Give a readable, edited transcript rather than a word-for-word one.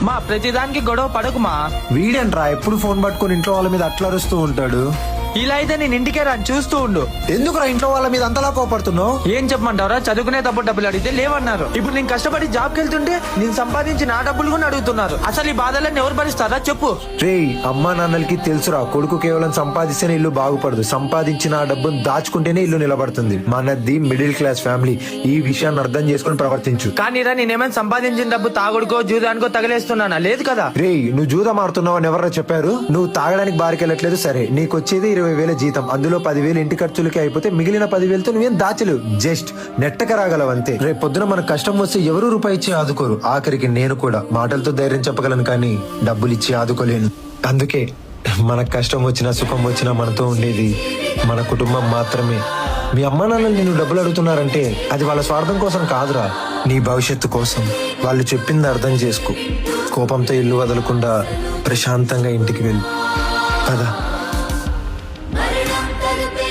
మా ప్రతిదానికి గొడవ పడకుమా. వీడేంట్రా ఎప్పుడు ఫోన్ పట్టుకొని ఇంట్లో వాళ్ళ మీద అట్లా అరుస్తూ ఉంటాడు. ఇలా అయితే నేను ఇంటికే రాని చూస్తూ ఉండు. ఎందుకురా ఇంట్లో వాళ్ళ మీద అంతలా కోపడుతున్నావు? ఏం చెప్పమంటారా, చదువుకునే తప్పుడు డబ్బులు అడిగితే లేవన్నారు. ఇప్పుడు నేను కష్టపడి జాబ్కి వెళ్తుంటే నేను సంపాదించి నా డబ్బులు కూడా అడుగుతున్నారు. అసలు ఈ బాధలన్నీ ఎవరు భరిస్తారా చెప్పు. రేయ్, అమ్మా నాన్నలకి తెలుసురా, కొడుకు కేవలం సంపాదిస్తేనే ఇల్లు బాగుపడదు, సంపాదించిన ఆ డబ్బును దాచుకుంటేనే ఇల్లు నిలబడుతుంది. మనది మిడిల్ క్లాస్ ఫ్యామిలీ. ఈ విషయాన్ని అర్థం చేసుకుని ప్రవర్తించు. కానీ రా, నేనేమైనా సంపాదించిన డబ్బు తాగుడుకో జూదానికో తగలేస్తున్నానా? లేదు కదా. రేయ్, నువ్వు జూదం ఆడుతున్నావు అని ఎవరో చెప్పారు? నువ్వు తాగడానికి బారికి వెళ్ళట్లేదు సరే, నీకు వచ్చేది 20,000 జీతం, అందులో 10,000 ఇంటి ఖర్చులకి అయిపోతే మిగిలిన 10,000తో నువ్వేం దాచలేవు, జస్ట్ నెట్టక రాగలవంతే. రేపు పొద్దున మనకు కష్టం వస్తే ఎవరు రూపాయి ఇచ్చి ఆదుకోరు. ఆఖరికి నేను కూడా మాటలతో ధైర్యం చెప్పగలను కానీ డబ్బులు ఇచ్చి ఆదుకోలేను. అందుకే మనకు కష్టం వచ్చినా సుఖం వచ్చినా మనతో ఉండేది మన కుటుంబం మాత్రమే. మీ అమ్మా నాన్నలు నిన్ను డబ్బులు అడుగుతున్నారంటే అది వాళ్ళ స్వార్థం కోసం కాదురా, నీ భవిష్యత్తు కోసం. వాళ్ళు చెప్పింది అర్థం చేసుకో. కోపంతో ఇల్లు వదలకుండా ప్రశాంతంగా ఇంటికి వెళ్ళు. పద. మరణం తలుపే